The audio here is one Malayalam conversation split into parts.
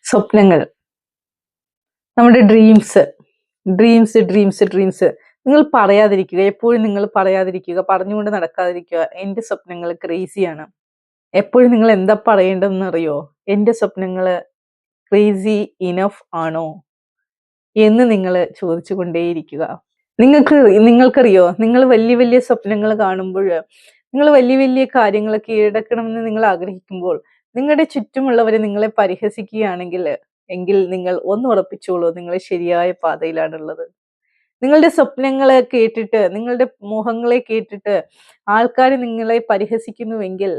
സ്വപ്നങ്ങൾ, നമ്മുടെ ഡ്രീംസ് ഡ്രീംസ് ഡ്രീംസ് ഡ്രീംസ് നിങ്ങൾ പറയാതിരിക്കുക. എപ്പോഴും നിങ്ങൾ പറയാതിരിക്കുക, പറഞ്ഞുകൊണ്ട് നടക്കാതിരിക്കുക. എൻ്റെ സ്വപ്നങ്ങൾ ക്രേസിയാണ്. എപ്പോഴും നിങ്ങൾ എന്താ പറയേണ്ടതെന്ന് അറിയോ? എൻ്റെ സ്വപ്നങ്ങൾ ക്രേസി ഇനഫ് ആണോ എന്ന് നിങ്ങൾ ചോദിച്ചു കൊണ്ടേയിരിക്കുക. നിങ്ങൾക്കറിയോ, നിങ്ങൾ വലിയ വലിയ സ്വപ്നങ്ങൾ കാണുമ്പോൾ, നിങ്ങൾ വലിയ വലിയ കാര്യങ്ങൾ കീഴടക്കണമെന്ന് നിങ്ങൾ ആഗ്രഹിക്കുമ്പോൾ, നിങ്ങളുടെ ചുറ്റുമുള്ളവരെ നിങ്ങളെ പരിഹസിക്കുകയാണെങ്കിൽ എങ്കിൽ നിങ്ങൾ ഒന്ന് ഉറപ്പിച്ചോളൂ, നിങ്ങൾ ശരിയായ പാതയിലാണുള്ളത്. നിങ്ങളുടെ സ്വപ്നങ്ങളെ കേട്ടിട്ട്, നിങ്ങളുടെ മോഹങ്ങളെ കേട്ടിട്ട് ആൾക്കാർ നിങ്ങളെ പരിഹസിക്കുന്നുവെങ്കിൽ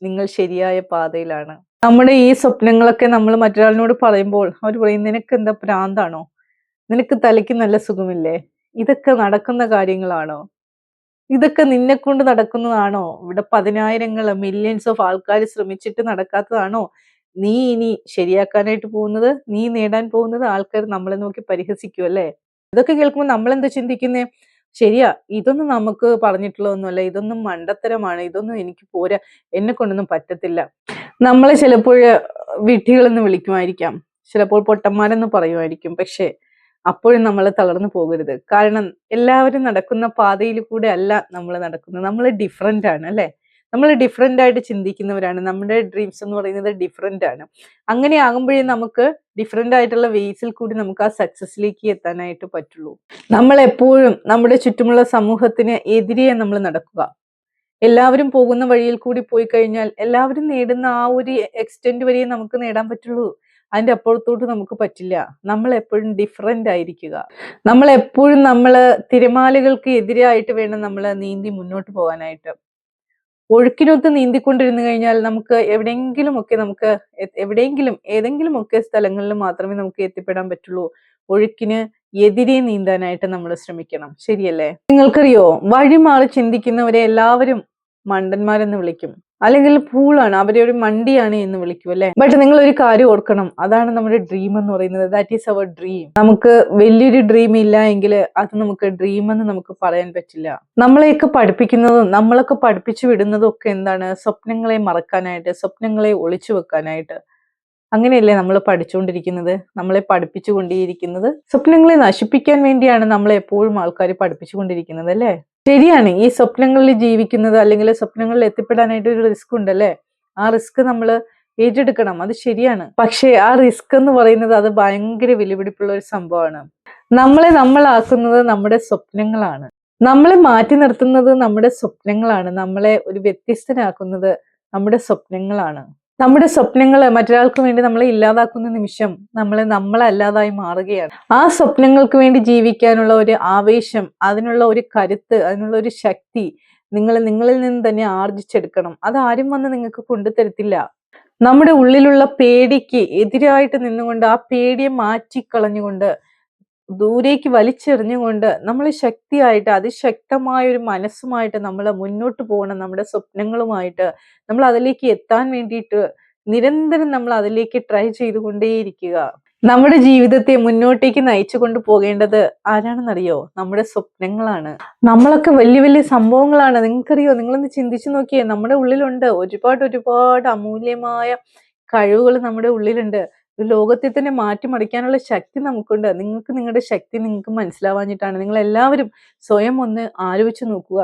നിങ്ങൾ ശരിയായ പാതയിലാണ്. നമ്മുടെ ഈ സ്വപ്നങ്ങളൊക്കെ നമ്മൾ മറ്റൊരാളിനോട് പറയുമ്പോൾ അവർ പറയും, നിനക്ക് എന്താ ഭ്രാന്താണോ? നിനക്ക് തലയ്ക്ക് നല്ല സുഖമില്ലേ? ഇതൊക്കെ നടക്കുന്ന കാര്യങ്ങളാണോ? ഇതൊക്കെ നിന്നെ കൊണ്ട് നടക്കുന്നതാണോ? ഇവിടെ പതിനായിരങ്ങൾ, മില്യൺസ് ഓഫ് ആൾക്കാർ ശ്രമിച്ചിട്ട് നടക്കാത്തതാണോ നീ ഇനി ശരിയാക്കാനായിട്ട് പോകുന്നത്? നീ നേടാൻ പോകുന്നത്? ആൾക്കാർ നമ്മളെ നോക്കി പരിഹസിക്കും അല്ലേ? ഇതൊക്കെ കേൾക്കുമ്പോൾ നമ്മൾ എന്താ ചിന്തിക്കുന്നേ? ശരിയാ, ഇതൊന്നും നമുക്ക് പറഞ്ഞിട്ടുള്ളതൊന്നുമല്ല, ഇതൊന്നും മണ്ടത്തരമാണ്, ഇതൊന്നും എനിക്ക് പോരാ, എന്നെ കൊണ്ടൊന്നും പറ്റത്തില്ല. നമ്മളെ ചിലപ്പോൾ വിഡ്ഢികളെന്ന് വിളിക്കുമായിരിക്കാം, ചിലപ്പോൾ പൊട്ടന്മാരെന്ന് പറയുമായിരിക്കും. പക്ഷെ അപ്പോഴും നമ്മൾ തളർന്നു പോകരുത്. കാരണം എല്ലാവരും നടക്കുന്ന പാതയിൽ കൂടെ അല്ല നമ്മൾ നടക്കുന്നത്. നമ്മൾ ഡിഫറെന്റ് ആണ് അല്ലെ? നമ്മൾ ഡിഫറെന്റ് ആയിട്ട് ചിന്തിക്കുന്നവരാണ്. നമ്മുടെ ഡ്രീംസ് എന്ന് പറയുന്നത് ഡിഫറെന്റ് ആണ്. അങ്ങനെ ആകുമ്പോഴേ നമുക്ക് ഡിഫറെന്റ് ആയിട്ടുള്ള വേസിൽ കൂടി നമുക്ക് ആ സക്സസിലേക്ക് എത്താനായിട്ട് പറ്റുള്ളൂ. നമ്മൾ എപ്പോഴും നമ്മുടെ ചുറ്റുമുള്ള സമൂഹത്തിന് എതിരെ നമ്മൾ നടക്കുക. എല്ലാവരും പോകുന്ന വഴിയിൽ കൂടി പോയി കഴിഞ്ഞാൽ എല്ലാവരും നേടുന്ന ആ ഒരു എക്സ്റ്റെന്റ് വരെയേ നമുക്ക് നേടാൻ പറ്റുള്ളൂ. അതിന്റെ അപ്പുറത്തോട്ട് നമുക്ക് പറ്റില്ല. നമ്മൾ എപ്പോഴും ഡിഫറെന്റ് ആയിരിക്കുക. നമ്മൾ എപ്പോഴും തിരമാലകൾക്ക് എതിരായിട്ട് വേണം നമ്മൾ നീന്തി മുന്നോട്ട് പോകാനായിട്ട്. ഒഴുക്കിനൊത്ത് നീന്തിക്കൊണ്ടിരുന്നു കഴിഞ്ഞാൽ നമുക്ക് ഏതെങ്കിലും ഒക്കെ സ്ഥലങ്ങളിൽ മാത്രമേ നമുക്ക് എത്തിപ്പെടാൻ പറ്റുള്ളൂ. ഒഴുക്കിന് എതിരെ നീന്താനായിട്ട് നമ്മൾ ശ്രമിക്കണം. ശരിയല്ലേ? നിങ്ങൾക്കറിയോ, വഴി മാറി ചിന്തിക്കുന്നവരെ എല്ലാവരും മണ്ടന്മാരെന്ന് വിളിക്കും, അല്ലെങ്കിൽ ഫൂളാണ്, അവരെ ഒരു മണ്ടിയാണ് എന്ന് വിളിക്കും അല്ലെ? ബട്ട് നിങ്ങൾ ഒരു കാര്യം ഓർക്കണം, അതാണ് നമ്മുടെ ഡ്രീം എന്ന് പറയുന്നത്. That is our dream. നമുക്ക് വലിയൊരു ഡ്രീം ഇല്ല എങ്കിൽ അത് നമുക്ക് ഡ്രീം എന്ന് നമുക്ക് പറയാൻ പറ്റില്ല. നമ്മളെയൊക്കെ പഠിപ്പിക്കുന്നതും നമ്മളൊക്കെ പഠിപ്പിച്ചു വിടുന്നതും ഒക്കെ എന്താണ്? സ്വപ്നങ്ങളെ മറക്കാനായിട്ട്, സ്വപ്നങ്ങളെ ഒളിച്ചു വെക്കാനായിട്ട്. അങ്ങനെയല്ലേ നമ്മൾ പഠിച്ചുകൊണ്ടിരിക്കുന്നത്? നമ്മളെ പഠിപ്പിച്ചുകൊണ്ടേയിരിക്കുന്നത് സ്വപ്നങ്ങളെ നശിപ്പിക്കാൻ വേണ്ടിയാണ് നമ്മളെ എപ്പോഴും ആൾക്കാർ പഠിപ്പിച്ചുകൊണ്ടിരിക്കുന്നത് അല്ലേ? ശരിയാണ്, ഈ സ്വപ്നങ്ങളിൽ ജീവിക്കുന്നത് അല്ലെങ്കിൽ സ്വപ്നങ്ങളിൽ എത്തിപ്പെടാനായിട്ട് ഒരു റിസ്ക് ഉണ്ടല്ലേ? ആ റിസ്ക് നമ്മൾ ഏറ്റെടുക്കണം, അത് ശരിയാണ്. പക്ഷേ ആ റിസ്ക് എന്ന് പറയുന്നത് അത് ഭയങ്കര വിലപിടിപ്പുള്ള ഒരു സംഭവമാണ്. നമ്മളാക്കുന്നത് നമ്മുടെ സ്വപ്നങ്ങളാണ്. നമ്മളെ മാറ്റി നിർത്തുന്നത് നമ്മുടെ സ്വപ്നങ്ങളാണ്. നമ്മളെ ഒരു വ്യത്യസ്തനാക്കുന്നത് നമ്മുടെ സ്വപ്നങ്ങളാണ്. നമ്മുടെ സ്വപ്നങ്ങൾ മറ്റൊരാൾക്ക് വേണ്ടി നമ്മളെ ഇല്ലാതാക്കുന്ന നിമിഷം നമ്മളല്ലാതായി മാറുകയാണ്. ആ സ്വപ്നങ്ങൾക്ക് വേണ്ടി ജീവിക്കാനുള്ള ഒരു ആവേശം, അതിനുള്ള ഒരു കരുത്ത്, അതിനുള്ള ഒരു ശക്തി നിങ്ങളിൽ നിന്ന് തന്നെ ആർജിച്ചെടുക്കണം. അത് ആരും വന്ന് നിങ്ങൾക്ക് കൊണ്ടുതരത്തില്ല. നമ്മുടെ ഉള്ളിലുള്ള പേടിക്ക് എതിരായിട്ട് നിന്നുകൊണ്ട്, ആ പേടിയെ മാറ്റിക്കളഞ്ഞുകൊണ്ട്, ദൂരേക്ക് വലിച്ചെറിഞ്ഞുകൊണ്ട് നമ്മൾ ശക്തിയായിട്ട്, അതിശക്തമായ ഒരു മനസ്സുമായിട്ട് നമ്മൾ മുന്നോട്ട് പോകണം. നമ്മുടെ സ്വപ്നങ്ങളുമായിട്ട് നമ്മൾ അതിലേക്ക് എത്താൻ വേണ്ടിയിട്ട് നിരന്തരം നമ്മൾ അതിലേക്ക് ട്രൈ ചെയ്തുകൊണ്ടേയിരിക്കുക. നമ്മുടെ ജീവിതത്തെ മുന്നോട്ടേക്ക് നയിച്ചു കൊണ്ട് പോകേണ്ടത് ആരാണെന്നറിയോ? നമ്മുടെ സ്വപ്നങ്ങളാണ്. നമ്മളൊക്കെ വലിയ വലിയ സംഭവങ്ങളാണ്. നിങ്ങൾക്കറിയോ? നിങ്ങളൊന്ന് ചിന്തിച്ചു നോക്കിയേ. നമ്മുടെ ഉള്ളിലുണ്ട് ഒരുപാട് അമൂല്യമായ കഴിവുകൾ നമ്മുടെ ഉള്ളിലുണ്ട്. ലോകത്തെ തന്നെ മാറ്റിമറിക്കാനുള്ള ശക്തി നമുക്കുണ്ട്. നിങ്ങളുടെ ശക്തി നിങ്ങൾക്ക് മനസ്സിലാവാഞ്ഞിട്ടാണ്. നിങ്ങൾ എല്ലാവരും സ്വയം ഒന്ന് ആലോചിച്ച് നോക്കുക.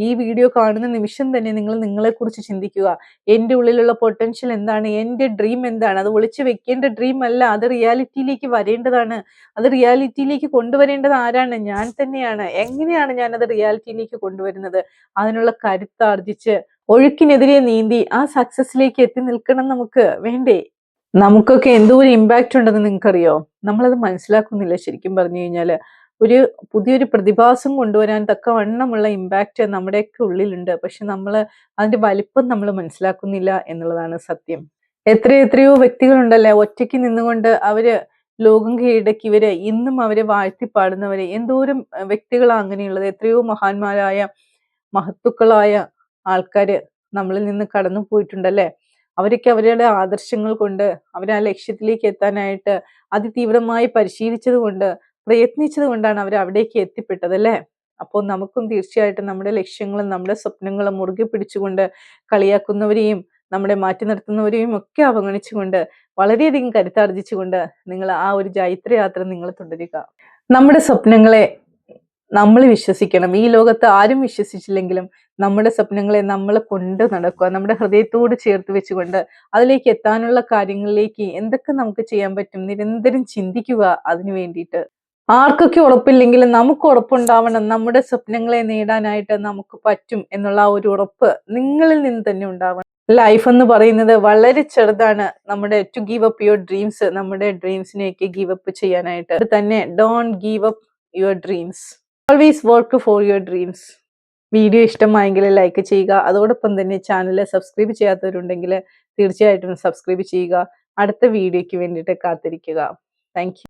ഈ വീഡിയോ കാണുന്ന നിമിഷം തന്നെ നിങ്ങൾ നിങ്ങളെക്കുറിച്ച് ചിന്തിക്കുക. എൻ്റെ ഉള്ളിലുള്ള പൊട്ടൻഷ്യൽ എന്താണ്? എൻ്റെ ഡ്രീം എന്താണ്? അത് ഒളിച്ചു വെക്കേണ്ട ഡ്രീം അല്ല, അത് റിയാലിറ്റിയിലേക്ക് വരേണ്ടതാണ്. അത് റിയാലിറ്റിയിലേക്ക് കൊണ്ടുവരേണ്ടത് ആരാണ്? ഞാൻ തന്നെയാണ്. എങ്ങനെയാണ് ഞാനത് റിയാലിറ്റിയിലേക്ക് കൊണ്ടുവരുന്നത്? അതിനുള്ള കരുത്താർജിച്ച് ഒഴുക്കിനെതിരെ നീന്തി ആ സക്സസിലേക്ക് എത്തി നിൽക്കണം നമുക്ക്, വേണ്ടേ? നമുക്കൊക്കെ എന്തോ ഒരു ഇമ്പാക്റ്റ് ഉണ്ടെന്ന് നിങ്ങൾക്കറിയോ? നമ്മളത് മനസ്സിലാക്കുന്നില്ല. ശരിക്കും പറഞ്ഞു കഴിഞ്ഞാൽ ഒരു പുതിയൊരു പ്രതിഭാസം കൊണ്ടുവരാൻ തക്കവണ്ണമുള്ള ഇമ്പാക്റ്റ് നമ്മുടെയൊക്കെ ഉള്ളിലുണ്ട്. പക്ഷെ നമ്മൾ അതിന്റെ വലിപ്പം നമ്മൾ മനസ്സിലാക്കുന്നില്ല എന്നുള്ളതാണ് സത്യം. എത്രയോ വ്യക്തികളുണ്ടല്ലേ, ഒറ്റയ്ക്ക് നിന്നുകൊണ്ട് അവര് ലോകം കീഴടക്കിയവര്, ഇന്നും അവരെ വാഴ്ത്തിപ്പാടുന്നവര്. എന്തോരം വ്യക്തികളാണ് അങ്ങനെയുള്ളത്. എത്രയോ മഹാന്മാരായ മഹത്തുക്കളായ ആൾക്കാര് നമ്മളിൽ നിന്ന് കടന്നു പോയിട്ടുണ്ടല്ലേ. അവരൊക്കെ അവരുടെ ആദർശങ്ങൾ കൊണ്ട്, അവരെ ആ ലക്ഷ്യത്തിലേക്ക് എത്താനായിട്ട് അതിതീവ്രമായി പരിശീലിച്ചത് കൊണ്ട്, പ്രയത്നിച്ചത് കൊണ്ടാണ് അവർ അവിടേക്ക് എത്തിപ്പെട്ടത് അല്ലേ? അപ്പോൾ നമുക്കും തീർച്ചയായിട്ടും നമ്മുടെ ലക്ഷ്യങ്ങളും നമ്മുടെ സ്വപ്നങ്ങളും മുറുകെ പിടിച്ചുകൊണ്ട് കളിയാക്കുന്നവരെയും നമ്മളെ മാറ്റി നിർത്തുന്നവരെയും ഒക്കെ അവഗണിച്ചുകൊണ്ട് വളരെയധികം കരുത്താർജിച്ചുകൊണ്ട് നിങ്ങൾ ആ ഒരു ജൈത്രയാത്ര നിങ്ങൾ തുടരുക. നമ്മുടെ സ്വപ്നങ്ങളെ നമ്മൾ വിശ്വസിക്കണം. ഈ ലോകത്ത് ആരും വിശ്വസിച്ചില്ലെങ്കിലും നമ്മുടെ സ്വപ്നങ്ങളെ നമ്മൾ കൊണ്ട് നടക്കുക. നമ്മുടെ ഹൃദയത്തോട് ചേർത്ത് വെച്ചുകൊണ്ട് അതിലേക്ക് എത്താനുള്ള കാര്യങ്ങളിലേക്ക് എന്തൊക്കെ നമുക്ക് ചെയ്യാൻ പറ്റും നിരന്തരം ചിന്തിക്കുക അതിനു വേണ്ടിയിട്ട്. ആർക്കൊക്കെ ഉറപ്പില്ലെങ്കിലും നമുക്ക് ഉറപ്പുണ്ടാവണം. നമ്മുടെ സ്വപ്നങ്ങളെ നേടാനായിട്ട് നമുക്ക് പറ്റും എന്നുള്ള ആ ഒരു ഉറപ്പ് നിങ്ങളിൽ നിന്ന് തന്നെ ഉണ്ടാവണം. ലൈഫ് എന്ന് പറയുന്നത് വളരെ ചെറുതാണ്. നമ്മുടെ to give up your dreams, നമ്മുടെ ഡ്രീംസിനെയൊക്കെ ഗീവ് അപ്പ് ചെയ്യാനായിട്ട് തന്നെ don't give up your dreams. Always work for your dreams. Video ഇഷ്ടമായെങ്കിൽ ലൈക്ക് ചെയ്യുക. അതോടൊപ്പം തന്നെ ചാനൽ സബ്സ്ക്രൈബ് ചെയ്യാത്തവരുണ്ടെങ്കിൽ തീർച്ചയായിട്ടും സബ്സ്ക്രൈബ് ചെയ്യുക. അടുത്ത വീഡിയോയ്ക്ക് വേണ്ടിയിട്ട് കാത്തിരിക്കുക. Thank you.